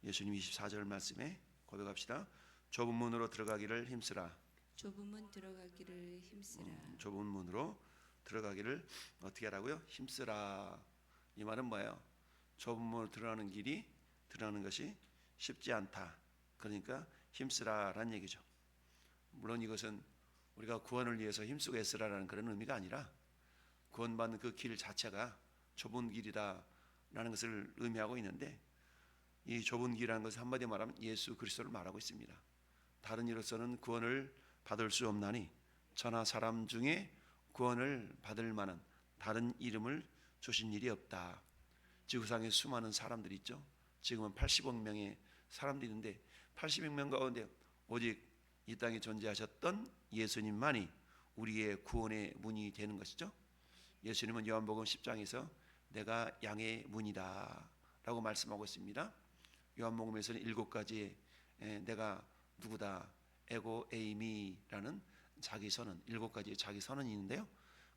예수님 24절 말씀에 고백합시다. 좁은 문으로 들어가기를 힘쓰라. 좁은 문 들어가기를 힘쓰라. 좁은 문으로 들어가기를 어떻게 하라고요? 힘쓰라. 이 말은 뭐예요? 좁은 문으로 들어가는 길이, 들어가는 것이 쉽지 않다. 그러니까 힘쓰라라는 얘기죠. 물론 이것은 우리가 구원을 위해서 힘쓰고 애쓰라라는 그런 의미가 아니라 구원받는 그 길 자체가 좁은 길이다라는 것을 의미하고 있는데, 이 좁은 길이라는 것은 한마디로 말하면 예수 그리스도를 말하고 있습니다. 다른 이로서는 구원을 받을 수 없나니 천하 사람 중에 구원을 받을 만한 다른 이름을 주신 일이 없다. 지구상에 수많은 사람들이 있죠. 지금은 80억 명의 사람들이 있는데 80억 명 가운데 오직 이 땅에 존재하셨던 예수님만이 우리의 구원의 문이 되는 것이죠. 예수님은 요한복음 10장에서 내가 양의 문이다 라고 말씀하고 있습니다. 요한복음에서는 7가지의 내가 누구다, 에고 에이미라는 자기 선언, 7가지의 자기 선언이 있는데요.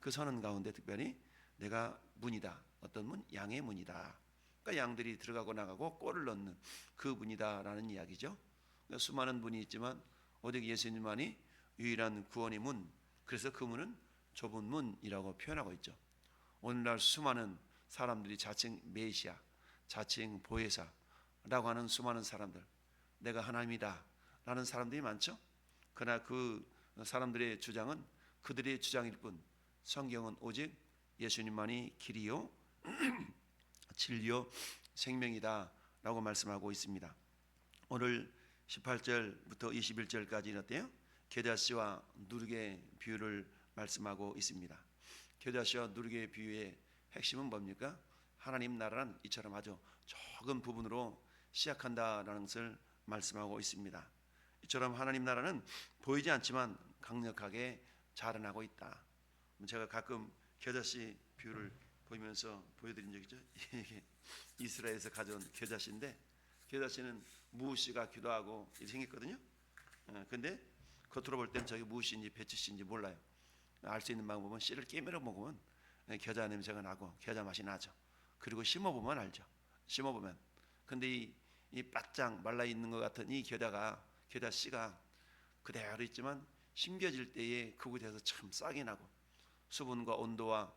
그 선언 가운데 특별히 내가 문이다, 어떤 문? 양의 문이다. 그러니까 양들이 들어가고 나가고 꼴을 넣는 그 문이다라는 이야기죠. 그러니까 수많은 문이 있지만 오직 예수님만이 유일한 구원의 문, 그래서 그 문은 좁은 문이라고 표현하고 있죠. 오늘날 수많은 사람들이 자칭 메시아, 자칭 보혜사라고 하는 수많은 사람들, 내가 하나님이다 라는 사람들이 많죠. 그러나 그 사람들의 주장은 그들의 주장일 뿐, 성경은 오직 예수님만이 길이요 진리요 생명이다 라고 말씀하고 있습니다. 오늘 18절부터 21절까지는 어때요? 겨자씨와 누룩의 비유를 말씀하고 있습니다. 겨자씨와 누룩의 비유의 핵심은 뭡니까? 하나님 나라는 이처럼 아주 적은 부분으로 시작한다라는 것을 말씀하고 있습니다. 이처럼 하나님 나라는 보이지 않지만 강력하게 자라나고 있다. 제가 가끔 겨자씨 비유를 보이면서 보여드린 적 있죠. 이게 이스라엘에서 가져온 겨자씨인데, 겨자씨는 무엇이 같기도 하고 이렇게 생겼거든요. 근데 겉으로 볼 때는 저게 무엇인지 배추씨인지 몰라요. 알 수 있는 방법은 씨를 깨물어 먹으면 겨자 냄새가 나고 겨자 맛이 나죠. 그리고 심어보면 알죠. 심어보면. 근데 이 바짝 말라있는 것 같은 이 겨자 씨가 그대로 있지만 심겨질 때에 그곳에서 참 싹이 나고 수분과 온도와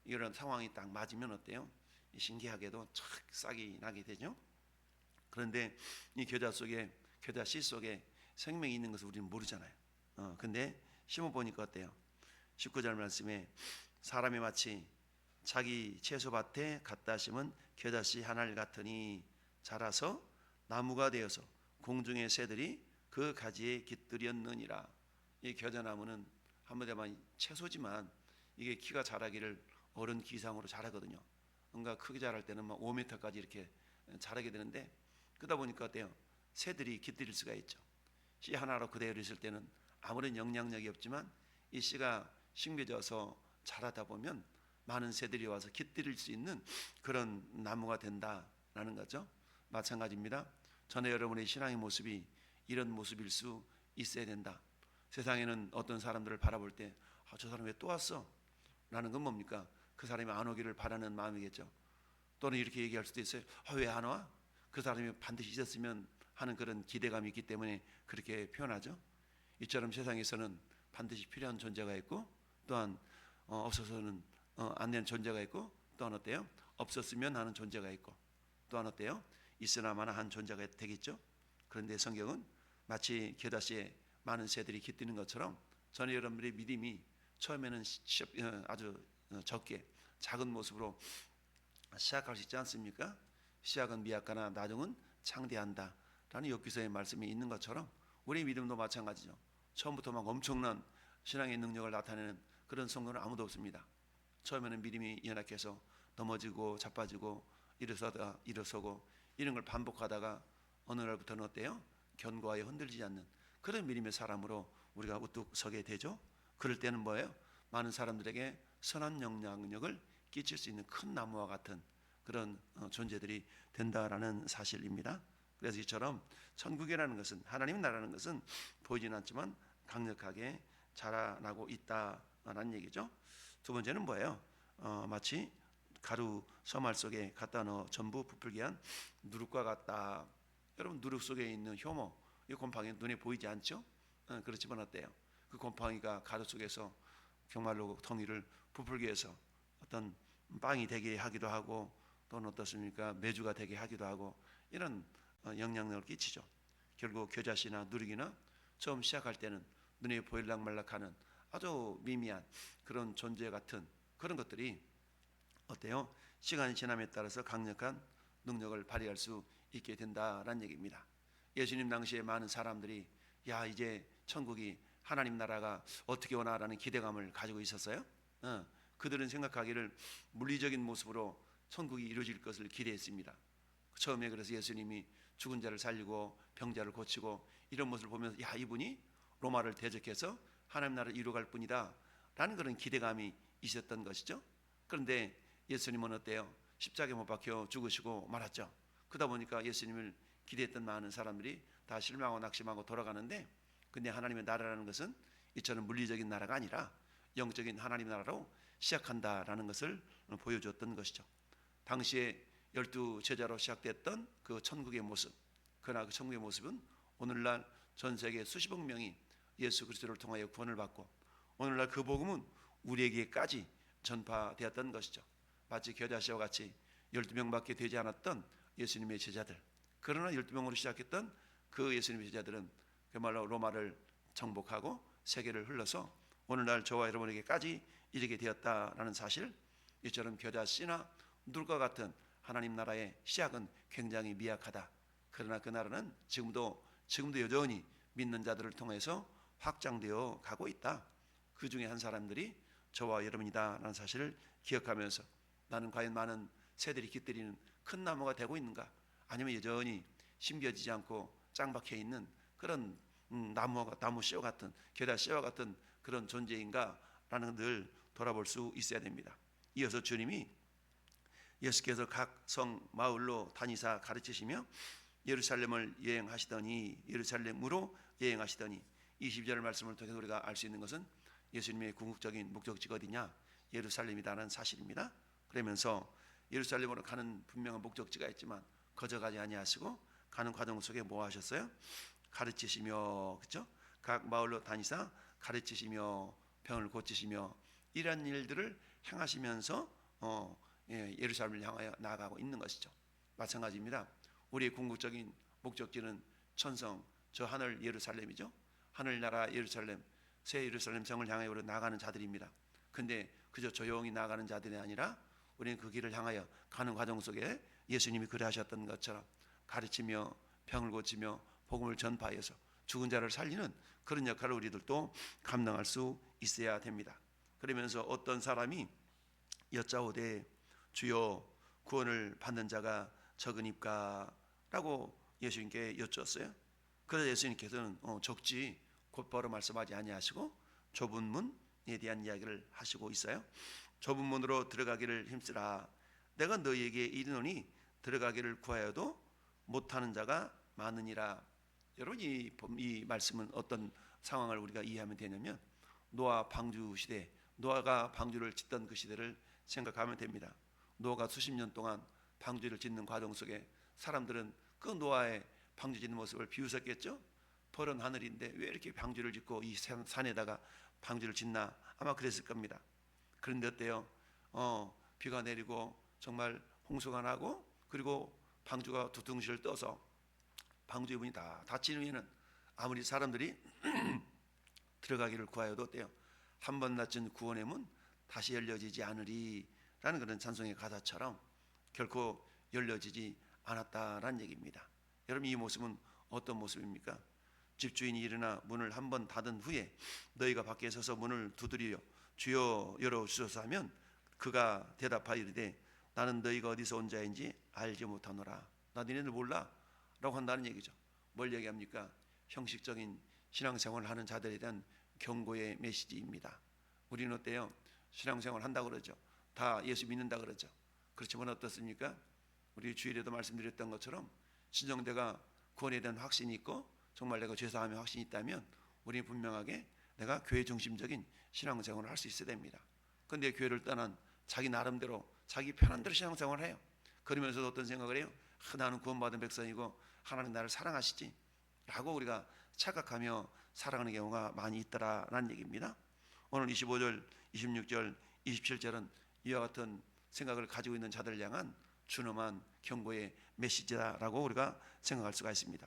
이런 상황이 딱 맞으면 어때요? 신기하게도 착 싹이 나게 되죠. 그런데 이 겨자 씨 속에 생명이 있는 것을 우리는 모르잖아요. 근데 심어보니까 어때요? 19절 말씀에 사람이 마치 자기 채소밭에 갖다 심은 겨자씨 한 알 같으니 자라서 나무가 되어서 공중의 새들이 그 가지에 깃들였느니라. 이 겨자나무는 한마디로 채소지만 이게 키가 자라기를 어른 기상으로 자라거든요. 뭔가 크게 자랄 때는 막 5m까지 이렇게 자라게 되는데, 그러다 보니까 어때요? 새들이 깃들일 수가 있죠. 씨 하나로 그대로 있을 때는 아무런 영향력이 없지만 이 씨가 심겨져서 자라다 보면 많은 새들이 와서 깃들일 수 있는 그런 나무가 된다라는 거죠. 마찬가지입니다. 저는 여러분의 신앙의 모습이 이런 모습일 수 있어야 된다. 세상에는 어떤 사람들을 바라볼 때 저 사람 왜 또 왔어? 라는 건 뭡니까? 그 사람이 안 오기를 바라는 마음이겠죠. 또는 이렇게 얘기할 수도 있어요. 왜 안 와? 그 사람이 반드시 있었으면 하는 그런 기대감이 있기 때문에 그렇게 표현하죠. 이처럼 세상에서는 반드시 필요한 존재가 있고, 또한 없어서는 안 되는 존재가 있고, 또한 어때요? 없었으면 하는 존재가 있고, 또한 어때요? 있으나마나 한 존재가 되겠죠. 그런데 성경은 마치 겨자씨에 많은 새들이 깃드는 것처럼 저는 여러분들의 믿음이 처음에는 아주 적게 작은 모습으로 시작할 수 있지 않습니까? 시작은 미약하나 나중은 창대한다 라는 욥기서의 말씀이 있는 것처럼 우리 믿음도 마찬가지죠. 처음부터 막 엄청난 신앙의 능력을 나타내는 그런 성도는 아무도 없습니다. 처음에는 믿음이 연약해서 넘어지고 자빠지고 일어서다 일어서고 이런 걸 반복하다가 어느 날부터는 어때요? 견고하게 흔들리지 않는 그런 믿음의 사람으로 우리가 우뚝 서게 되죠. 그럴 때는 뭐예요? 많은 사람들에게 선한 영향력을 끼칠 수 있는 큰 나무와 같은 그런 존재들이 된다라는 사실입니다. 그래서 이처럼 천국이라는 것은, 하나님 나라는 것은 보이지는 않지만 강력하게 자라나고 있다라는 얘기죠. 두 번째는 뭐예요? 마치 가루 서말 속에 갖다 넣어 전부 부풀게 한 누룩과 같다. 여러분 누룩 속에 있는 효모, 이 곰팡이 눈에 보이지 않죠? 그렇지만 어때요? 그 곰팡이가 가루 속에서 정말로 덩이를 부풀게 해서 어떤 빵이 되게 하기도 하고 또는 어떻습니까? 메주가 되게 하기도 하고 이런 영향력을 끼치죠. 결국 겨자씨나 누룩이나 처음 시작할 때는 눈에 보일락말락하는 아주 미미한 그런 존재 같은 그런 것들이 어때요? 시간이 지남에 따라서 강력한 능력을 발휘할 수 있게 된다라는 얘기입니다. 예수님 당시에 많은 사람들이 야 이제 천국이 하나님 나라가 어떻게 오나라는 기대감을 가지고 있었어요. 그들은 생각하기를 물리적인 모습으로 천국이 이루어질 것을 기대했습니다. 처음에 그래서 예수님이 죽은 자를 살리고 병자를 고치고 이런 모습을 보면서 야 이분이 로마를 대적해서 하나님 나라를 이루어갈 뿐이다 라는 그런 기대감이 있었던 것이죠. 그런데 예수님은 어때요? 십자가에 못 박혀 죽으시고 말았죠. 그러다 보니까 예수님을 기대했던 많은 사람들이 다 실망하고 낙심하고 돌아가는데, 근데 하나님의 나라라는 것은 이처럼 물리적인 나라가 아니라 영적인 하나님 나라로 시작한다라는 것을 보여주었던 것이죠. 당시에 12 제자로 시작됐던 그 천국의 모습, 그러나 그 천국의 모습은 오늘날 전 세계 수십억 명이 예수 그리스도를 통하여 구원을 받고 오늘날 그 복음은 우리에게까지 전파되었던 것이죠. 마치 겨자씨와 같이 12명밖에 되지 않았던 예수님의 제자들, 그러나 12명으로 시작했던 그 예수님의 제자들은 그말로 로마를 정복하고 세계를 흘러서 오늘날 저와 여러분에게까지 이르게 되었다라는 사실, 이처럼 겨자씨나 누룩과 같은 하나님 나라의 시작은 굉장히 미약하다. 그러나 그 나라는 지금도 여전히 믿는 자들을 통해서 확장되어 가고 있다. 그 중에 한 사람들이 저와 여러분이다라는 사실을 기억하면서 나는 과연 많은 새들이 깃들이는 큰 나무가 되고 있는가, 아니면 여전히 심겨지지 않고 짱박혀 있는 그런 나무 씨와 같은 겨자 씨와 같은 그런 존재인가라는 늘 돌아볼 수 있어야 됩니다. 이어서 주님이 예수께서 각 성 마을로 다니사 가르치시며 예루살렘으로 여행하시더니 22절 말씀을 통해서 우리가 알 수 있는 것은 예수님의 궁극적인 목적지가 어디냐? 예루살렘이라는 사실입니다. 그러면서 예루살렘으로 가는 분명한 목적지가 있지만 거저가지 아니하시고 가는 과정 속에 뭐 하셨어요? 가르치시며, 그렇죠? 각 마을로 다니사 가르치시며 병을 고치시며 이런 일들을 행하시면서 예루살렘을 향하여 나아가고 있는 것이죠. 마찬가지입니다. 우리의 궁극적인 목적지는 천성, 저 하늘 예루살렘이죠. 하늘나라 예루살렘, 새 예루살렘 성을 향하여 우리 나가는 자들입니다. 근데 그저 조용히 나가는 자들이 아니라 우리는 그 길을 향하여 가는 과정 속에 예수님이 그리하셨던 것처럼 가르치며 병을 고치며 복음을 전파해서 죽은 자를 살리는 그런 역할을 우리들도 감당할 수 있어야 됩니다. 그러면서 어떤 사람이 여짜오되 주여 구원을 받는 자가 적으니까 라고 예수님께 여쭈었어요. 그래서 예수님께서는 적지 곧바로 말씀하지 아니하시고 좁은 문에 대한 이야기를 하시고 있어요. 좁은 문으로 들어가기를 힘쓰라. 내가 너희에게 이르노니 들어가기를 구하여도 못하는 자가 많으니라. 여러분 이 말씀은 어떤 상황을 우리가 이해하면 되냐면 노아 방주 시대, 노아가 방주를 짓던 그 시대를 생각하면 됩니다. 노아가 수십 년 동안 방주를 짓는 과정 속에 사람들은 그 노아의 방주 짓는 모습을 비웃었겠죠. 푸른 하늘인데 왜 이렇게 방주를 짓고 이 산에다가 방주를 짓나, 아마 그랬을 겁니다. 그런데 어때요? 비가 내리고 정말 홍수가 나고 그리고 방주가 두둥실을 떠서 방주의 문이 다 닫힌 후에는 아무리 사람들이 들어가기를 구하여도 어때요? 한 번 닫힌 구원의 문 다시 열려지지 않으리 라는 그런 찬송의 가사처럼 결코 열려지지 않았다라는 얘기입니다. 여러분 이 모습은 어떤 모습입니까? 집주인이 일어나 문을 한 번 닫은 후에 너희가 밖에 서서 문을 두드려 주여 열어주소서 하면 그가 대답하이르되 나는 너희가 어디서 온 자인지 알지 못하노라. 나 너희들 몰라 라고 한다는 얘기죠. 뭘 얘기합니까? 형식적인 신앙생활을 하는 자들에 대한 경고의 메시지입니다. 우리는 어때요? 신앙생활 한다고 그러죠. 다 예수 믿는다 그러죠. 그렇지만 어떻습니까? 우리 주일에도 말씀드렸던 것처럼 신정대가 구원에 대한 확신이 있고 정말 내가 죄사함의 확신이 있다면 우리는 분명하게 내가 교회 중심적인 신앙생활을 할 수 있어야 됩니다. 그런데 교회를 떠난 자기 나름대로 자기 편한 대로 신앙생활을 해요. 그러면서도 어떤 생각을 해요? 나는 구원받은 백성이고 하나님 나를 사랑하시지 라고 우리가 착각하며 살아가는 경우가 많이 있더라라는 얘기입니다. 오늘 25절, 26절, 27절은 이와 같은 생각을 가지고 있는 자들을 향한 준엄한 경고의 메시지다라고 우리가 생각할 수가 있습니다.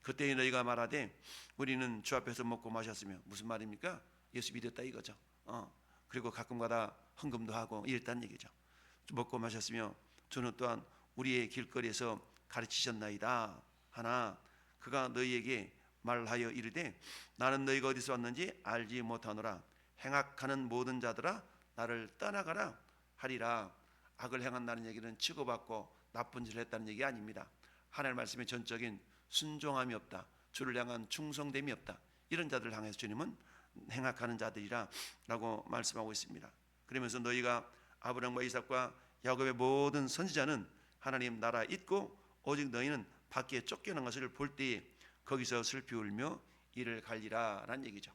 그때 너희가 말하되 우리는 주 앞에서 먹고 마셨으며, 무슨 말입니까? 예수 믿었다 이거죠. 그리고 가끔가다 헌금도 하고 이랬다는 얘기죠. 먹고 마셨으며 주는 또한 우리의 길거리에서 가르치셨나이다 하나 그가 너희에게 말하여 이르되 나는 너희가 어디서 왔는지 알지 못하노라. 행악하는 모든 자들아 나를 떠나가라 하리라. 악을 행한다는 얘기는 치고받고 나쁜 짓을 했다는 얘기 아닙니다. 하나님의 말씀에 전적인 순종함이 없다, 주를 향한 충성됨이 없다, 이런 자들을 향해서 주님은 행악하는 자들이라 라고 말씀하고 있습니다. 그러면서 너희가 아브라함과 이삭과 야곱의 모든 선지자는 하나님 나라 잊고 오직 너희는 밖에 쫓겨난 것을 볼 때에 거기서 슬피 울며 이를 갈리라 라는 얘기죠.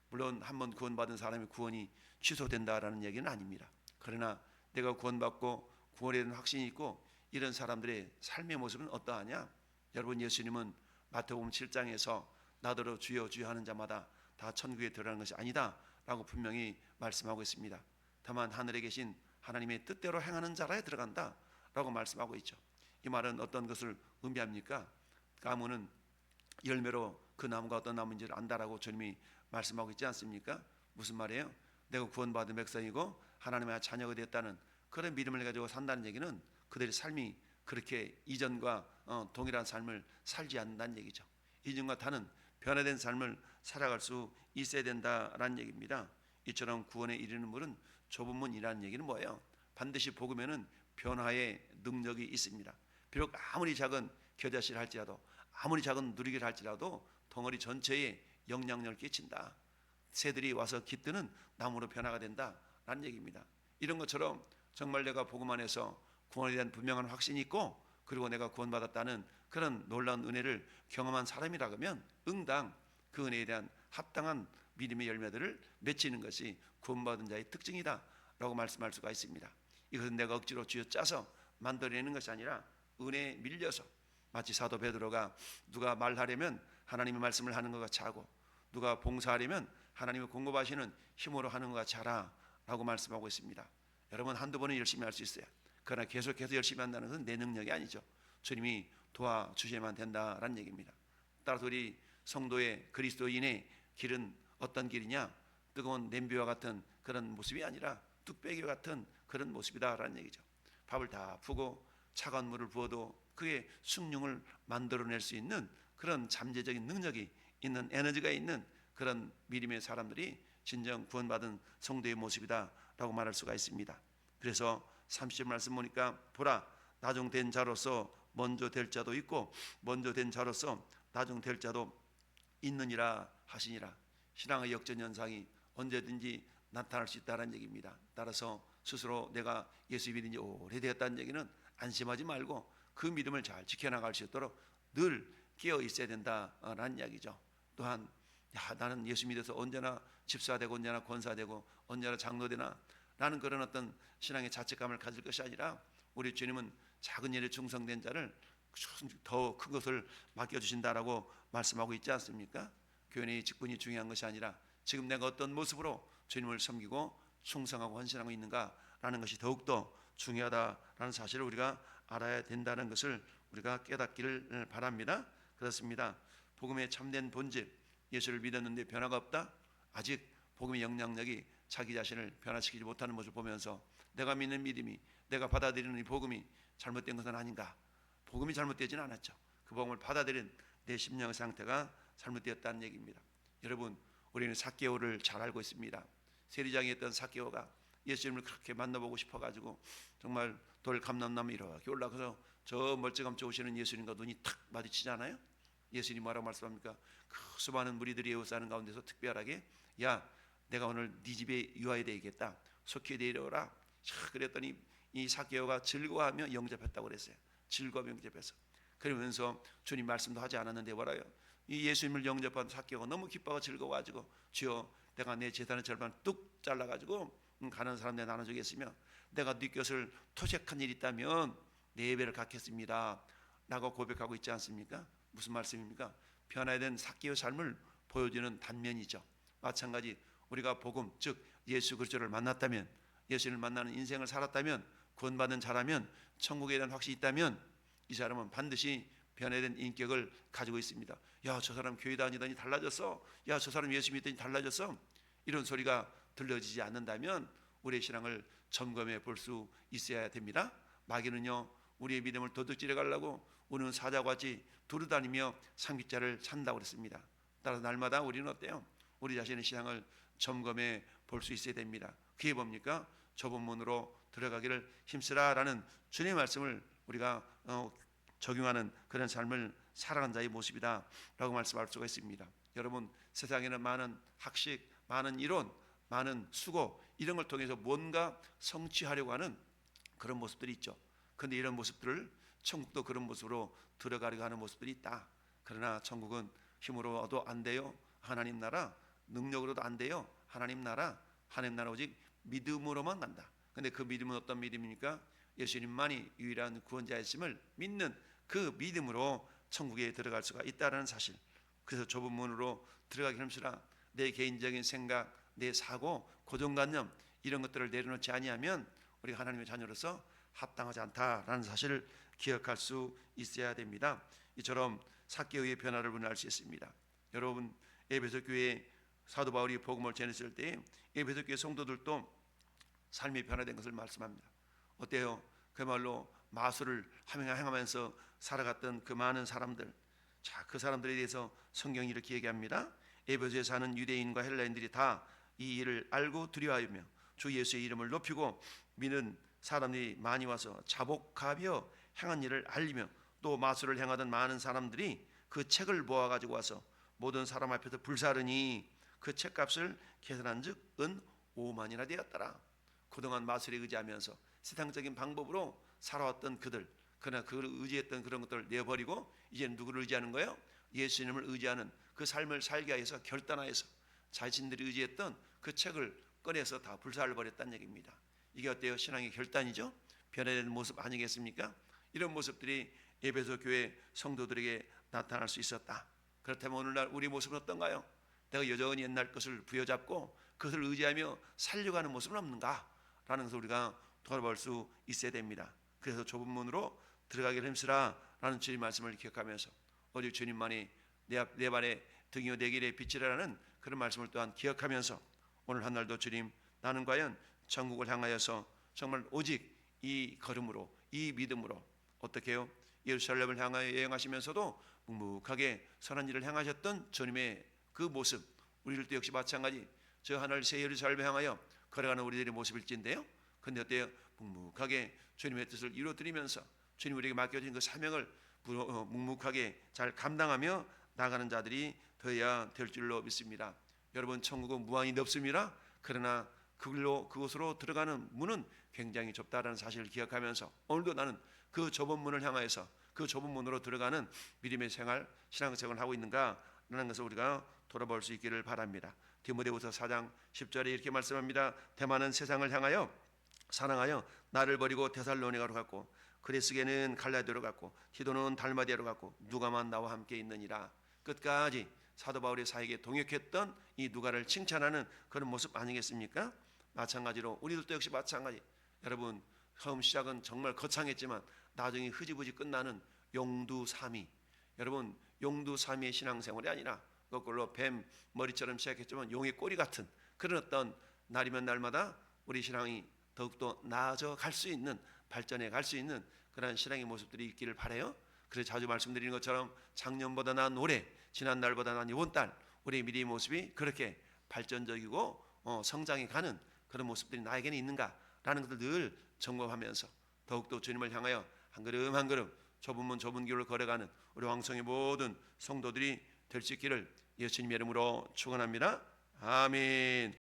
물론 한번 구원받은 사람이 구원이 취소된다라는 얘기는 아닙니다. 그러나 내가 구원받고 구원에 대한 확신이 있고 이런 사람들의 삶의 모습은 어떠하냐? 여러분, 예수님은 마태복음 7장에서 나더러 주여 주여 하는 자마다 다 천국에 들어가는 것이 아니다 라고 분명히 말씀하고 있습니다. 다만 하늘에 계신 하나님의 뜻대로 행하는 자라에 들어간다 라고 말씀하고 있죠. 이 말은 어떤 것을 의미합니까? 가문은 열매로 그 나무가 어떤 나무인지를 안다라고 주님이 말씀하고 있지 않습니까? 무슨 말이에요? 내가 구원받은 백성이고 하나님의 자녀가 되었다는 그런 믿음을 가지고 산다는 얘기는 그들의 삶이 그렇게 이전과 동일한 삶을 살지 않는다는 얘기죠. 이전과 다른 변화된 삶을 살아갈 수 있어야 된다라는 얘기입니다. 이처럼 구원에 이르는 문은 좁은 문이라는 얘기는 뭐예요? 반드시 복음에는 변화의 능력이 있습니다. 비록 아무리 작은 겨자씨를 할지라도, 아무리 작은 누리개를 할지라도 덩어리 전체에 영향력을 끼친다. 새들이 와서 깃드는 나무로 변화가 된다라는 얘기입니다. 이런 것처럼 정말 내가 복음 안에서 구원에 대한 분명한 확신이 있고 그리고 내가 구원받았다는 그런 놀라운 은혜를 경험한 사람이라면 응당 그 은혜에 대한 합당한 믿음의 열매들을 맺히는 것이 구원받은 자의 특징이다 라고 말씀할 수가 있습니다. 이것은 내가 억지로 쥐어짜서 만들어내는 것이 아니라 은혜에 밀려서, 마치 사도 베드로가 누가 말하려면 하나님의 말씀을 하는 것 같이 하고 누가 봉사하려면 하나님의 공급하시는 힘으로 하는 것 같이 하라 라고 말씀하고 있습니다. 여러분, 한두 번은 열심히 할 수 있어요. 그러나 계속해서 열심히 한다는 것은 내 능력이 아니죠. 주님이 도와주셔야만 된다라는 얘기입니다. 따라서 우리 성도의 그리스도인의 길은 어떤 길이냐? 뜨거운 냄비와 같은 그런 모습이 아니라 뚝배기와 같은 그런 모습이다라는 얘기죠. 밥을 다 푸고 차가운 물을 부어도 그의 숭늉을 만들어낼 수 있는 그런 잠재적인 능력이 있는, 에너지가 있는 그런 믿음의 사람들이 진정 구원받은 성도의 모습이다라고 말할 수가 있습니다. 그래서 30절 말씀 보니까 보라, 나중된 자로서 먼저 될 자도 있고 먼저 된 자로서 나중될 자도 있느니라 하시니라. 신앙의 역전현상이 언제든지 나타날 수 있다는 얘기입니다. 따라서 스스로 내가 예수 믿은 지 오래되었다는 얘기는 안심하지 말고 그 믿음을 잘 지켜나갈 수 있도록 늘 깨어 있어야 된다라는 이야기죠. 또한 나는 예수 믿어서 언제나 집사되고 언제나 권사되고 언제나 장로되나 라는 그런 어떤 신앙의 자책감을 가질 것이 아니라 우리 주님은 작은 일에 충성된 자를 더 큰 것을 맡겨주신다라고 말씀하고 있지 않습니까? 교회의 직분이 중요한 것이 아니라 지금 내가 어떤 모습으로 주님을 섬기고 충성하고 헌신하고 있는가라는 것이 더욱더 중요하다라는 사실을 우리가 알아야 된다는 것을 우리가 깨닫기를 바랍니다. 그렇습니다. 복음의 참된 본질, 예수를 믿었는데 변화가 없다? 아직 복음의 영향력이 자기 자신을 변화시키지 못하는 모습을 보면서 내가 믿는 믿음이, 내가 받아들이는 이 복음이 잘못된 것은 아닌가? 복음이 잘못되지는 않았죠. 그 복음을 받아들인 내 심령의 상태가 잘못되었다는 얘기입니다. 여러분, 우리는 삭개오를 잘 알고 있습니다. 세리장이었던 삭개오가 예수님을 그렇게 만나보고 싶어가지고 정말 돌 감람나무 이렇게 올라가서 저 멀찌감치 오시는 예수님과 눈이 탁 마주치잖아요. 예수님이 뭐라고 말씀합니까? 그 수많은 무리들이 에워싸는 가운데서 특별하게 야, 내가 오늘 네 집에 유하게 되겠다. 속히 내려오라. 그랬더니 이 삭개오가 즐거워하며 영접했다고 그랬어요. 즐거워하며 영접해서. 그러면서 주님 말씀도 하지 않았는데 뭐라요? 이 예수님을 영접한 삭개오가 너무 기뻐하고 즐거워가지고 주여, 내가 내 재산의 절반 뚝 잘라가지고 가는 사람들 나눠주겠으며 내가 네 것을 토색한 일이 있다면 내 예배를 갖겠습니다 라고 고백하고 있지 않습니까? 무슨 말씀입니까? 변화된 삭개의 삶을 보여주는 단면이죠. 마찬가지 우리가 복음 즉 예수 그리스도를 만났다면, 예수를 만나는 인생을 살았다면, 구원받은 자라면, 천국에 대한 확신이 있다면 이 사람은 반드시 변화된 인격을 가지고 있습니다. 야, 저 사람 교회 다니더니 달라졌어. 야, 저 사람 예수 믿더니 달라졌어. 이런 소리가 들려지지 않는다면 우리의 신앙을 점검해 볼 수 있어야 됩니다. 마귀는요, 우리의 믿음을 도둑질해 가려고 우리는 사자같이 두루다니며 삼겹살을 산다고 그랬습니다. 따라서 날마다 우리는 어때요? 우리 자신의 신앙을 점검해 볼 수 있어야 됩니다. 그게 뭡니까? 좁은 문으로 들어가기를 힘쓰라라는 주님의 말씀을 우리가 적용하는 그런 삶을 살아가는 자의 모습이다라고 말씀할 수가 있습니다. 여러분, 세상에는 많은 학식, 많은 이론, 많은 수고 이런 걸 통해서 뭔가 성취하려고 하는 그런 모습들이 있죠. 그런데 이런 모습들을 천국도 그런 모습으로 들어가려고 하는 모습들이 있다. 그러나 천국은 힘으로도 안 돼요. 하나님 나라 능력으로도 안 돼요. 하나님 나라 오직 믿음으로만 간다. 근데 그 믿음은 어떤 믿음입니까? 예수님만이 유일한 구원자였음을 믿는 그 믿음으로 천국에 들어갈 수가 있다는 사실. 그래서 좁은 문으로 들어가기 힘쓰라. 내 개인적인 생각, 내 사고, 고정관념 이런 것들을 내려놓지 아니하면 우리가 하나님의 자녀로서 합당하지 않다라는 사실을 기억할 수 있어야 됩니다. 이처럼 삭개의 변화를 우리는 알 수 있습니다. 여러분, 에베소 교회에 사도 바울이 복음을 전했을 때 에베소 교회 성도들도 삶이 변화된 것을 말씀합니다. 어때요? 그야말로 마술을 행하면서 살아갔던 그 많은 사람들, 자, 그 사람들에 대해서 성경이 이렇게 얘기합니다. 에베소에 사는 유대인과 헬라인들이 다 이 일을 알고 두려워하며 주 예수의 이름을 높이고 믿는 사람들이 많이 와서 자복하며 행한 일을 알리며 또 마술을 행하던 많은 사람들이 그 책을 모아가지고 와서 모든 사람 앞에서 불사르니 그 책값을 계산한즉 은 5만이나 되었더라. 그동안 마술에 의지하면서 세상적인 방법으로 살아왔던 그들, 그러나 그를 의지했던 그런 것들을 내버리고 이제는 누구를 의지하는 거예요? 예수님을 의지하는 그 삶을 살게 하여서 결단하여서 자신들이 의지했던 그 책을 꺼내서 다 불사를 버렸다는 얘기입니다. 이게 어때요? 신앙의 결단이죠. 변화되는 모습 아니겠습니까? 이런 모습들이 에베소 교회 성도들에게 나타날 수 있었다. 그렇다면 오늘날 우리 모습은 어떤가요? 내가 여전히 옛날 것을 부여잡고 그것을 의지하며 살려고 하는 모습은 없는가? 라는 것을 우리가 돌아볼 수 있어야 됩니다. 그래서 좁은 문으로 들어가기를 힘쓰라 라는 주님 말씀을 기억하면서 오직 주님만이 내 발에 등이요 내 길에 빛이라는 그런 말씀을 또한 기억하면서 오늘 한 날도 주님, 나는 과연 천국을 향하여서 정말 오직 이 걸음으로, 이 믿음으로 어떻게 해요? 예루살렘을 향하여 여행하시면서도 묵묵하게 선한 일을 행하셨던 주님의 그 모습, 우리들도 역시 마찬가지 저 하늘 새 예루살렘을 향하여 걸어가는 우리들의 모습일진데요. 그런데 어때요? 묵묵하게 주님의 뜻을 이루어드리면서 주님 우리에게 맡겨진 그 사명을 묵묵하게 잘 감당하며 나가는 자들이 되어야 될 줄로 믿습니다. 여러분, 천국은 무한히 넓습니다. 그러나 그곳으로 들어가는 문은 굉장히 좁다라는 사실을 기억하면서 오늘도 나는 그 좁은 문을 향하여서 그 좁은 문으로 들어가는 믿음의 생활, 신앙생활을 하고 있는가라는 것을 우리가 돌아볼 수 있기를 바랍니다. 디모데후서 4장 10절에 이렇게 말씀합니다. 대만은 세상을 향하여 사랑하여 나를 버리고 데살로니가로 갔고 그레스게는 갈라디아로 갔고 티도는 달마디아로 갔고 누가만 나와 함께 있느니라. 끝까지 사도 바울의 사역에 동역했던 이 누가를 칭찬하는 그런 모습 아니겠습니까? 마찬가지로 우리들도 역시 마찬가지. 여러분, 처음 시작은 정말 거창했지만 나중에 흐지부지 끝나는 용두삼위. 여러분, 용두삼위의 신앙생활이 아니라 거꾸로 뱀 머리처럼 시작했지만 용의 꼬리 같은 그런 어떤 날이면 날마다 우리 신앙이 더욱더 나아져 갈 수 있는, 발전해 갈 수 있는 그런 신앙의 모습들이 있기를 바라요. 그래서 자주 말씀드리는 것처럼 작년보다 나은 올해, 지난달보다 나은 이번 달 우리의 미래의 모습이 그렇게 발전적이고 성장해 가는 그런 모습들이 나에게는 있는가라는 것을 늘 점검하면서 더욱더 주님을 향하여 한 걸음 한 걸음 좁은 문 좁은 길을 걸어가는 우리 왕성의 모든 성도들이 될 수 있기를 예수님의 이름으로 축원합니다. 아멘.